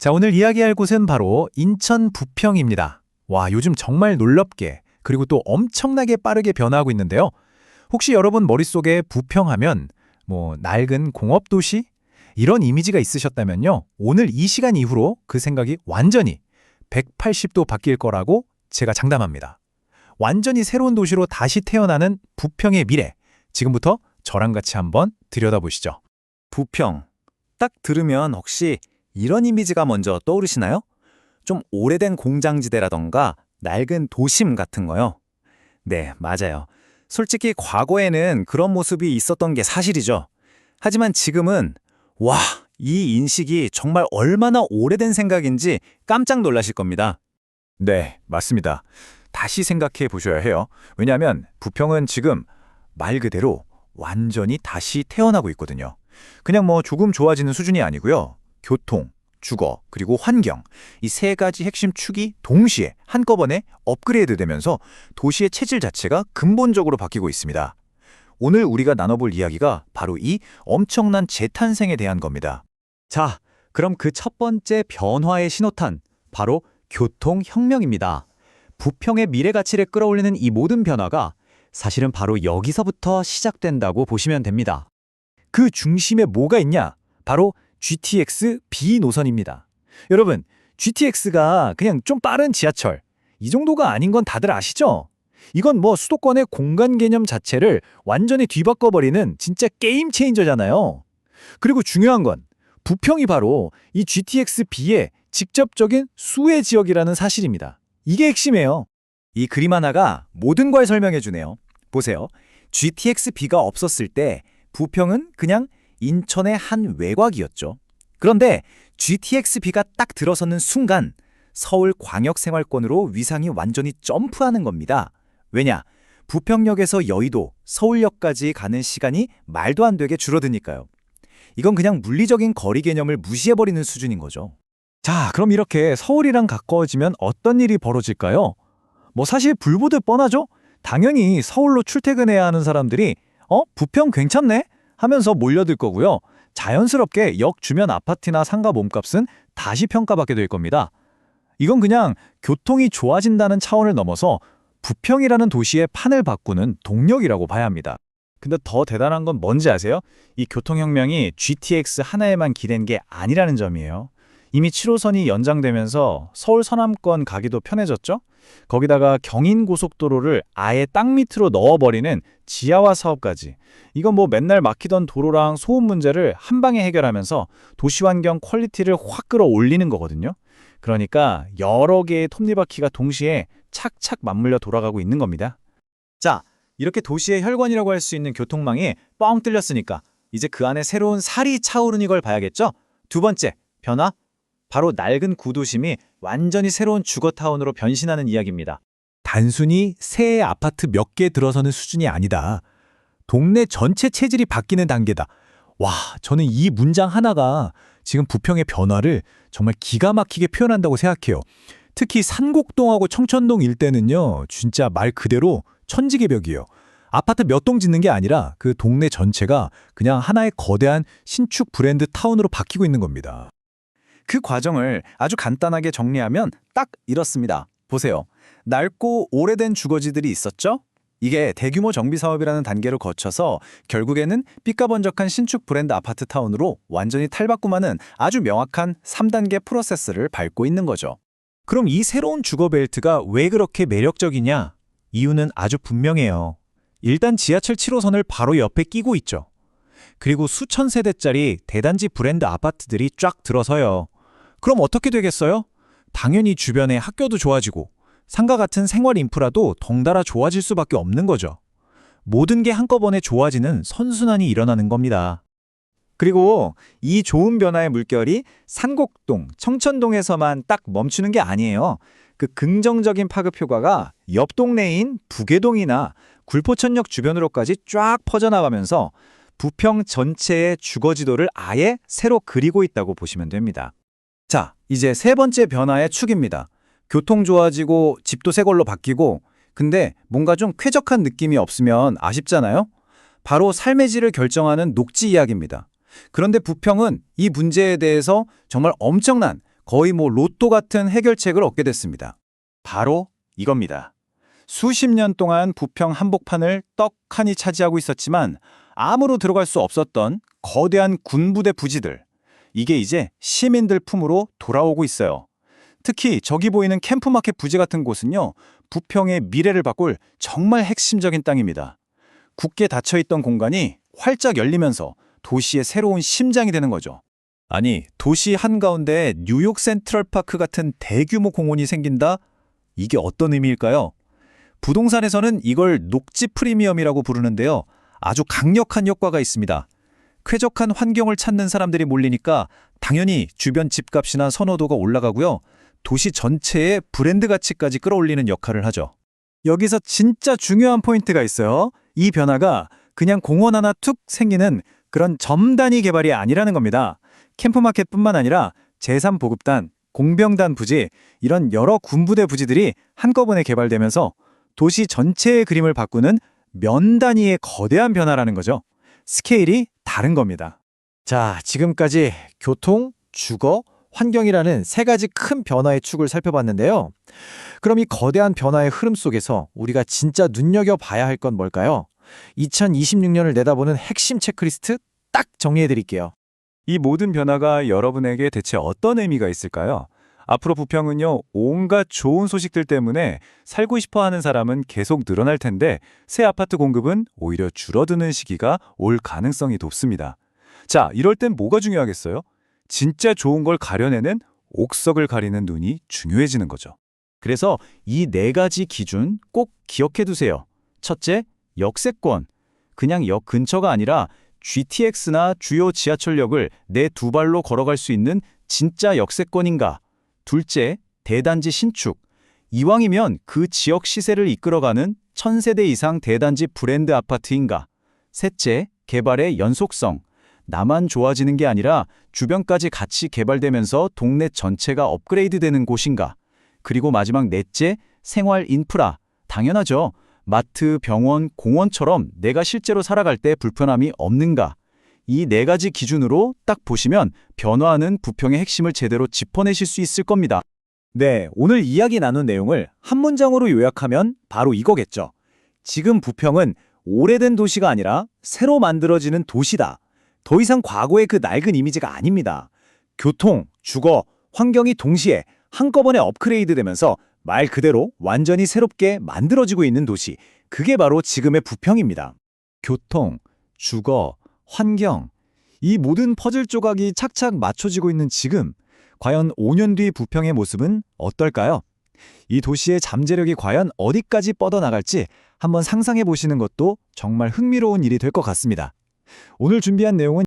자, 오늘 이야기할 곳은 바로 인천 부평입니다. 와, 요즘 정말 놀랍게 그리고 또 엄청나게 빠르게 변화하고 있는데요. 혹시 여러분 머릿속에 부평하면 낡은 공업도시? 이런 이미지가 있으셨다면요. 오늘 이 시간 이후로 그 생각이 완전히 180도 바뀔 거라고 제가 장담합니다. 완전히 새로운 도시로 다시 태어나는 부평의 미래. 지금부터 저랑 같이 한번 들여다보시죠. 부평. 딱 들으면 혹시 이런 이미지가 먼저 떠오르시나요? 좀 오래된 공장지대라던가 낡은 도심 같은 거요. 네, 맞아요. 솔직히 과거에는 그런 모습이 있었던 게 사실이죠. 하지만 지금은 와, 이 인식이 정말 얼마나 오래된 생각인지 깜짝 놀라실 겁니다. 네, 맞습니다. 다시 생각해 보셔야 해요. 왜냐하면 부평은 지금 말 그대로 완전히 다시 태어나고 있거든요. 그냥 조금 좋아지는 수준이 아니고요. 교통, 주거, 그리고 환경, 이 세 가지 핵심 축이 동시에 한꺼번에 업그레이드 되면서 도시의 체질 자체가 근본적으로 바뀌고 있습니다. 오늘 우리가 나눠볼 이야기가 바로 이 엄청난 재탄생에 대한 겁니다. 자, 그럼 그 첫 번째 변화의 신호탄, 바로 교통혁명입니다. 부평의 미래 가치를 끌어올리는 이 모든 변화가 사실은 바로 여기서부터 시작된다고 보시면 됩니다. 그 중심에 뭐가 있냐? 바로 GTX B 노선입니다. 여러분, GTX가 그냥 좀 빠른 지하철, 이 정도가 아닌 건 다들 아시죠? 이건 수도권의 공간 개념 자체를 완전히 뒤바꿔버리는 진짜 게임 체인저잖아요. 그리고 중요한 건 부평이 바로 이 GTX B의 직접적인 수혜 지역이라는 사실입니다. 이게 핵심이에요. 이 그림 하나가 모든 걸 설명해 주네요. 보세요. GTX B가 없었을 때 부평은 그냥 인천의 한 외곽이었죠. 그런데 GTX B가 딱 들어서는 순간 서울 광역생활권으로 위상이 완전히 점프하는 겁니다. 왜냐? 부평역에서 여의도, 서울역까지 가는 시간이 말도 안 되게 줄어드니까요. 이건 그냥 물리적인 거리 개념을 무시해버리는 수준인 거죠. 자, 그럼 이렇게 서울이랑 가까워지면 어떤 일이 벌어질까요? 사실 불보듯 뻔하죠? 당연히 서울로 출퇴근해야 하는 사람들이 부평 괜찮네? 하면서 몰려들 거고요. 자연스럽게 역 주변 아파트나 상가 몸값은 다시 평가받게 될 겁니다. 이건 그냥 교통이 좋아진다는 차원을 넘어서 부평이라는 도시의 판을 바꾸는 동력이라고 봐야 합니다. 근데 더 대단한 건 뭔지 아세요? 이 교통혁명이 GTX 하나에만 기댄 게 아니라는 점이에요. 이미 7호선이 연장되면서 서울 서남권 가기도 편해졌죠? 거기다가 경인고속도로를 아예 땅 밑으로 넣어버리는 지하화 사업까지. 이건 맨날 막히던 도로랑 소음 문제를 한 방에 해결하면서 도시환경 퀄리티를 확 끌어올리는 거거든요. 그러니까 여러 개의 톱니바퀴가 동시에 착착 맞물려 돌아가고 있는 겁니다. 자, 이렇게 도시의 혈관이라고 할 수 있는 교통망이 뻥 뚫렸으니까 이제 그 안에 새로운 살이 차오르는 걸 봐야겠죠? 두 번째, 변화? 바로 낡은 구도심이 완전히 새로운 주거타운으로 변신하는 이야기입니다. 단순히 새 아파트 몇 개 들어서는 수준이 아니다. 동네 전체 체질이 바뀌는 단계다. 와, 저는 이 문장 하나가 지금 부평의 변화를 정말 기가 막히게 표현한다고 생각해요. 특히 산곡동하고 청천동 일대는요, 진짜 말 그대로 천지개벽이에요. 아파트 몇 동 짓는 게 아니라 그 동네 전체가 그냥 하나의 거대한 신축 브랜드 타운으로 바뀌고 있는 겁니다. 그 과정을 아주 간단하게 정리하면 딱 이렇습니다. 보세요. 낡고 오래된 주거지들이 있었죠? 이게 대규모 정비 사업이라는 단계를 거쳐서 결국에는 삐까번쩍한 신축 브랜드 아파트 타운으로 완전히 탈바꿈하는 아주 명확한 3단계 프로세스를 밟고 있는 거죠. 그럼 이 새로운 주거 벨트가 왜 그렇게 매력적이냐? 이유는 아주 분명해요. 일단 지하철 7호선을 바로 옆에 끼고 있죠. 그리고 수천 세대짜리 대단지 브랜드 아파트들이 쫙 들어서요. 그럼 어떻게 되겠어요? 당연히 주변에 학교도 좋아지고 상가 같은 생활 인프라도 덩달아 좋아질 수밖에 없는 거죠. 모든 게 한꺼번에 좋아지는 선순환이 일어나는 겁니다. 그리고 이 좋은 변화의 물결이 산곡동, 청천동에서만 딱 멈추는 게 아니에요. 그 긍정적인 파급 효과가 옆 동네인 부계동이나 굴포천역 주변으로까지 쫙 퍼져나가면서 부평 전체의 주거지도를 아예 새로 그리고 있다고 보시면 됩니다. 자, 이제 세 번째 변화의 축입니다. 교통 좋아지고 집도 새 걸로 바뀌고 근데 뭔가 좀 쾌적한 느낌이 없으면 아쉽잖아요? 바로 삶의 질을 결정하는 녹지 이야기입니다. 그런데 부평은 이 문제에 대해서 정말 엄청난 거의 로또 같은 해결책을 얻게 됐습니다. 바로 이겁니다. 수십 년 동안 부평 한복판을 떡하니 차지하고 있었지만 암으로 들어갈 수 없었던 거대한 군부대 부지들. 이게 이제 시민들 품으로 돌아오고 있어요. 특히 저기 보이는 캠프마켓 부지 같은 곳은요, 부평의 미래를 바꿀 정말 핵심적인 땅입니다. 굳게 닫혀있던 공간이 활짝 열리면서 도시의 새로운 심장이 되는 거죠. 아니, 도시 한가운데 뉴욕 센트럴파크 같은 대규모 공원이 생긴다? 이게 어떤 의미일까요? 부동산에서는 이걸 녹지 프리미엄이라고 부르는데요. 아주 강력한 효과가 있습니다. 쾌적한 환경을 찾는 사람들이 몰리니까 당연히 주변 집값이나 선호도가 올라가고요. 도시 전체의 브랜드 가치까지 끌어올리는 역할을 하죠. 여기서 진짜 중요한 포인트가 있어요. 이 변화가 그냥 공원 하나 툭 생기는 그런 점 단위 개발이 아니라는 겁니다. 캠프마켓뿐만 아니라 제3보급단, 공병단 부지, 이런 여러 군부대 부지들이 한꺼번에 개발되면서 도시 전체의 그림을 바꾸는 면 단위의 거대한 변화라는 거죠. 스케일이 다른 겁니다. 자, 지금까지 교통, 주거, 환경이라는 세 가지 큰 변화의 축을 살펴봤는데요. 그럼 이 거대한 변화의 흐름 속에서 우리가 진짜 눈여겨봐야 할 건 뭘까요? 2026년을 내다보는 핵심 체크리스트 딱 정리해드릴게요. 이 모든 변화가 여러분에게 대체 어떤 의미가 있을까요? 앞으로 부평은요, 온갖 좋은 소식들 때문에 살고 싶어 하는 사람은 계속 늘어날 텐데 새 아파트 공급은 오히려 줄어드는 시기가 올 가능성이 높습니다. 자, 이럴 땐 뭐가 중요하겠어요? 진짜 좋은 걸 가려내는 옥석을 가리는 눈이 중요해지는 거죠. 그래서 이 네 가지 기준 꼭 기억해 두세요. 첫째, 역세권. 그냥 역 근처가 아니라 GTX나 주요 지하철역을 내 두 발로 걸어갈 수 있는 진짜 역세권인가? 둘째, 대단지 신축. 이왕이면 그 지역 시세를 이끌어가는 1000세대 이상 대단지 브랜드 아파트인가? 셋째, 개발의 연속성. 나만 좋아지는 게 아니라 주변까지 같이 개발되면서 동네 전체가 업그레이드되는 곳인가? 그리고 마지막 넷째, 생활 인프라. 당연하죠. 마트, 병원, 공원처럼 내가 실제로 살아갈 때 불편함이 없는가? 이 네 가지 기준으로 딱 보시면 변화하는 부평의 핵심을 제대로 짚어내실 수 있을 겁니다. 네, 오늘 이야기 나눈 내용을 한 문장으로 요약하면 바로 이거겠죠. 지금 부평은 오래된 도시가 아니라 새로 만들어지는 도시다. 더 이상 과거의 그 낡은 이미지가 아닙니다. 교통, 주거, 환경이 동시에 한꺼번에 업그레이드 되면서 말 그대로 완전히 새롭게 만들어지고 있는 도시. 그게 바로 지금의 부평입니다. 교통, 주거, 환경. 이 모든 퍼즐 조각이 착착 맞춰지고 있는 지금. 과연 5년 뒤 부평의 모습은 어떨까요? 이 도시의 잠재력이 과연 어디까지 뻗어나갈지 한번 상상해 보시는 것도 정말 흥미로운 일이 될 것 같습니다. 오늘 준비한 내용은